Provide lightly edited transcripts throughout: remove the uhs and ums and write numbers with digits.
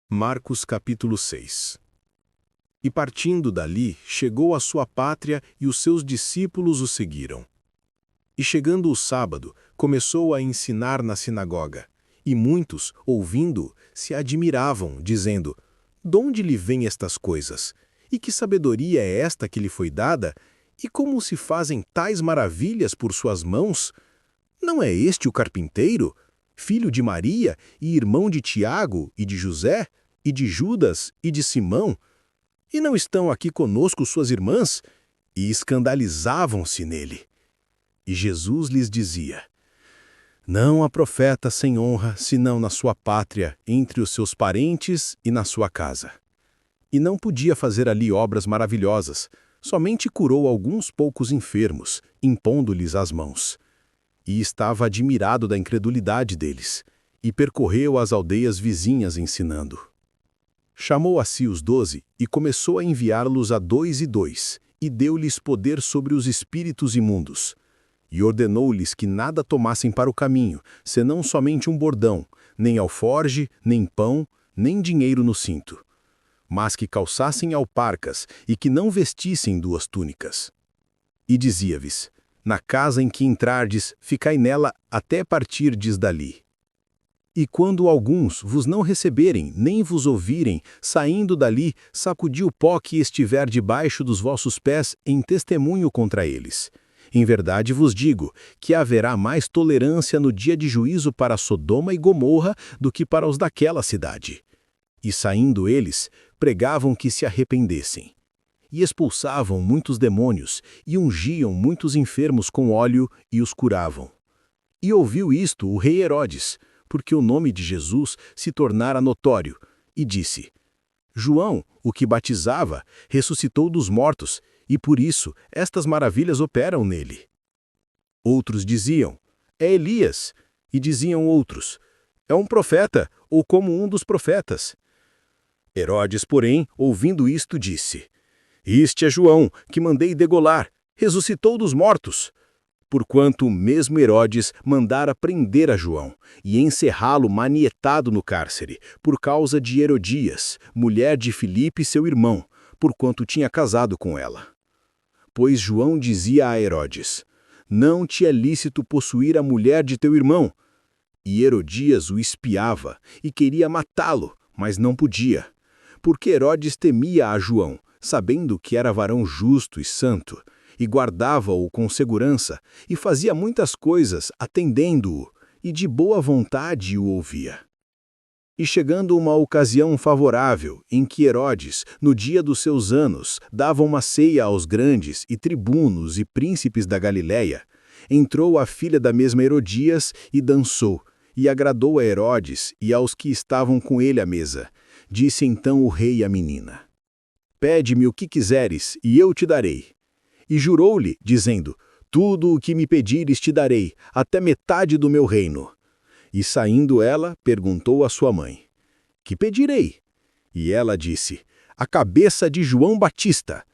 Marcos capítulo 6. E partindo dali, chegou à sua pátria e os seus discípulos o seguiram. E chegando o sábado, começou a ensinar na sinagoga. E muitos, ouvindo, se admiravam, dizendo: "Donde lhe vêm estas coisas? E que sabedoria é esta que lhe foi dada? E como se fazem tais maravilhas por suas mãos? Não é este o carpinteiro, filho de Maria e irmão de Tiago e de José, e de Judas e de Simão? E não estão aqui conosco suas irmãs?" E escandalizavam-se nele. E Jesus lhes dizia: "Não há profeta sem honra, senão na sua pátria, entre os seus parentes e na sua casa." E não podia fazer ali obras maravilhosas, somente curou alguns poucos enfermos, impondo-lhes as mãos. E estava admirado da incredulidade deles, e percorreu as aldeias vizinhas ensinando. Chamou a si os 12 e começou a enviá-los a 2 e 2, e deu-lhes poder sobre os espíritos imundos. E ordenou-lhes que nada tomassem para o caminho, senão somente um bordão, nem alforge, nem pão, nem dinheiro no cinto. Mas que calçassem alparcas e que não vestissem 2 túnicas. E dizia-lhes: "Na casa em que entrardes, ficai nela até partirdes dali. E quando alguns vos não receberem, nem vos ouvirem, saindo dali, sacudi o pó que estiver debaixo dos vossos pés em testemunho contra eles. Em verdade vos digo que haverá mais tolerância no dia de juízo para Sodoma e Gomorra do que para os daquela cidade." E saindo eles, pregavam que se arrependessem. E expulsavam muitos demônios, e ungiam muitos enfermos com óleo, e os curavam. E ouviu isto o rei Herodes, porque o nome de Jesus se tornara notório, e disse: "João, o que batizava, ressuscitou dos mortos, e por isso estas maravilhas operam nele." Outros diziam: "É Elias." E diziam outros: "É um profeta, ou como um dos profetas." Herodes, porém, ouvindo isto, disse: "Este é João, que mandei degolar, ressuscitou dos mortos." Porquanto mesmo Herodes mandara prender a João e encerrá-lo manietado no cárcere, por causa de Herodias, mulher de Filipe seu irmão, porquanto tinha casado com ela. Pois João dizia a Herodes: "Não te é lícito possuir a mulher de teu irmão." E Herodias o espiava e queria matá-lo, mas não podia, porque Herodes temia a João, sabendo que era varão justo e santo, e guardava-o com segurança, e fazia muitas coisas, atendendo-o, e de boa vontade o ouvia. E chegando uma ocasião favorável, em que Herodes, no dia dos seus anos, dava uma ceia aos grandes e tribunos e príncipes da Galiléia, entrou a filha da mesma Herodias e dançou, e agradou a Herodes e aos que estavam com ele à mesa. Disse então o rei à menina: "Pede-me o que quiseres, e eu te darei." E jurou-lhe, dizendo: "Tudo o que me pedires te darei, até metade do meu reino." E saindo ela, perguntou à sua mãe: "Que pedirei?" E ela disse: "A cabeça de João Batista."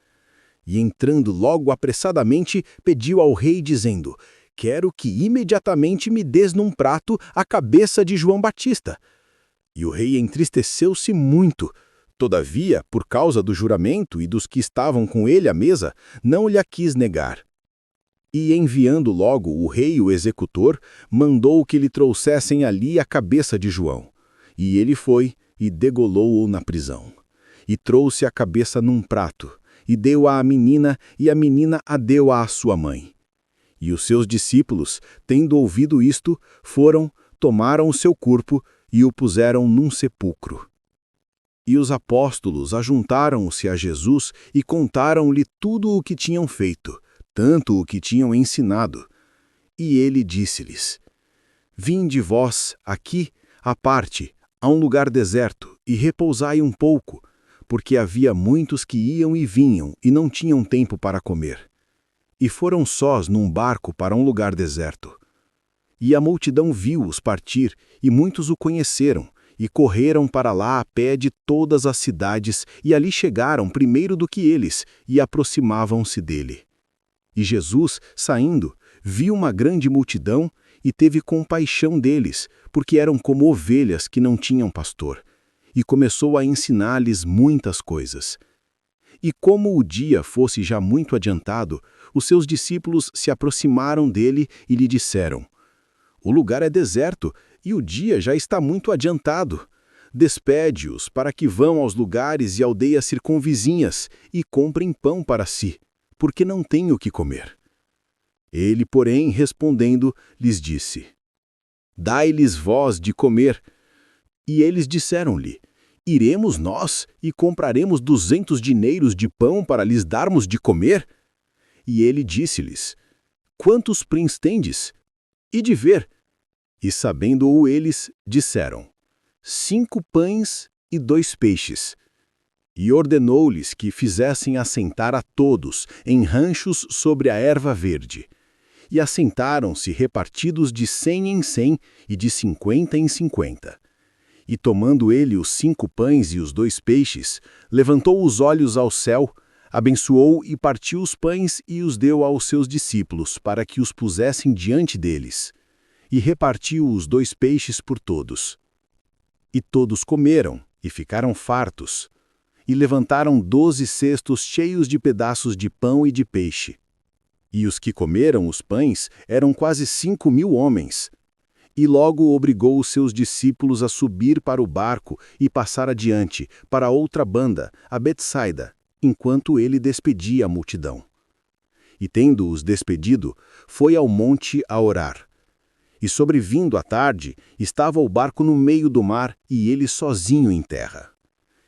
E entrando logo apressadamente, pediu ao rei, dizendo: "Quero que imediatamente me des num prato a cabeça de João Batista." E o rei entristeceu-se muito. Todavia, por causa do juramento e dos que estavam com ele à mesa, não lhe a quis negar. E enviando logo o rei o executor, mandou que lhe trouxessem ali a cabeça de João. E ele foi e degolou-o na prisão. E trouxe a cabeça num prato, e deu-a à menina, e a menina a deu à sua mãe. E os seus discípulos, tendo ouvido isto, foram, tomaram o seu corpo e o puseram num sepulcro. E os apóstolos ajuntaram-se a Jesus e contaram-lhe tudo o que tinham feito, tanto o que tinham ensinado. E ele disse-lhes: "Vinde vós, aqui, à parte, a um lugar deserto, e repousai um pouco, porque havia muitos que iam e vinham, e não tinham tempo para comer." E foram sós num barco para um lugar deserto. E a multidão viu-os partir, e muitos o conheceram, e correram para lá a pé de todas as cidades, e ali chegaram primeiro do que eles, e aproximavam-se dele. E Jesus, saindo, viu uma grande multidão, e teve compaixão deles, porque eram como ovelhas que não tinham pastor. e começou a ensinar-lhes muitas coisas. E como o dia fosse já muito adiantado, os seus discípulos se aproximaram dele e lhe disseram: O lugar é deserto e o dia já está muito adiantado. Despede-os para que vão aos lugares e aldeias circunvizinhas e comprem pão para si, porque não têm o que comer. Ele, porém, respondendo, lhes disse: Dai-lhes vós de comer. E eles disseram-lhe: Iremos nós e compraremos 200 dinheiros de pão para lhes darmos de comer? E ele disse-lhes: Quantos pães tendes? E de ver. E sabendo-o eles, disseram: 5 pães e 2 peixes. E ordenou-lhes que fizessem assentar a todos em ranchos sobre a erva verde. E assentaram-se repartidos de 100 em 100 e de 50 em 50. E tomando ele os 5 pães e os 2 peixes, levantou os olhos ao céu, abençoou e partiu os pães e os deu aos seus discípulos para que os pusessem diante deles. E repartiu os 2 peixes por todos. E todos comeram e ficaram fartos. E levantaram 12 cestos cheios de pedaços de pão e de peixe. E os que comeram os pães eram quase 5.000 homens. E logo obrigou os seus discípulos a subir para o barco e passar adiante, para outra banda, a Betsaida, enquanto ele despedia a multidão. E tendo-os despedido, foi ao monte a orar. E sobrevindo à tarde, estava o barco no meio do mar e ele sozinho em terra.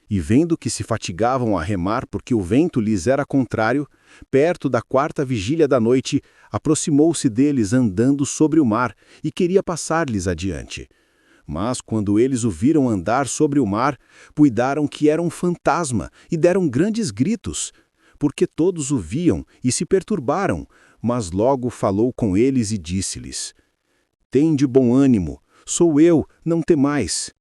E vendo que se fatigavam a remar porque o vento lhes era contrário, perto da 4ª vigília da noite, aproximou-se deles andando sobre o mar e queria passar-lhes adiante. Mas quando eles o viram andar sobre o mar, cuidaram que era um fantasma e deram grandes gritos, porque todos o viam e se perturbaram, mas logo falou com eles e disse-lhes: Tende bom ânimo, sou eu, não temais.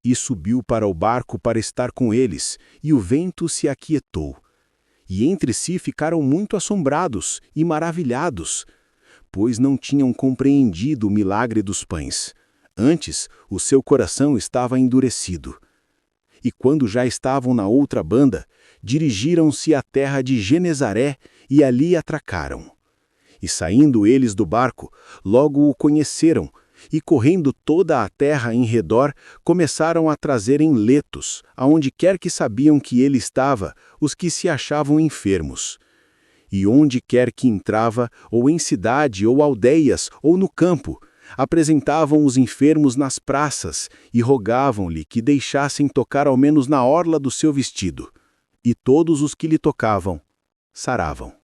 E subiu para o barco para estar com eles, e o vento se aquietou. E entre si ficaram muito assombrados e maravilhados, pois não tinham compreendido o milagre dos pães. Antes, o seu coração estava endurecido. E quando já estavam na outra banda, dirigiram-se à terra de Genezaré e ali atracaram. E saindo eles do barco, logo o conheceram, e correndo toda a terra em redor, começaram a trazer em letos, aonde quer que sabiam que ele estava, os que se achavam enfermos. E onde quer que entrava, ou em cidade, ou aldeias, ou no campo, apresentavam os enfermos nas praças e rogavam-lhe que deixassem tocar ao menos na orla do seu vestido. E todos os que lhe tocavam, saravam.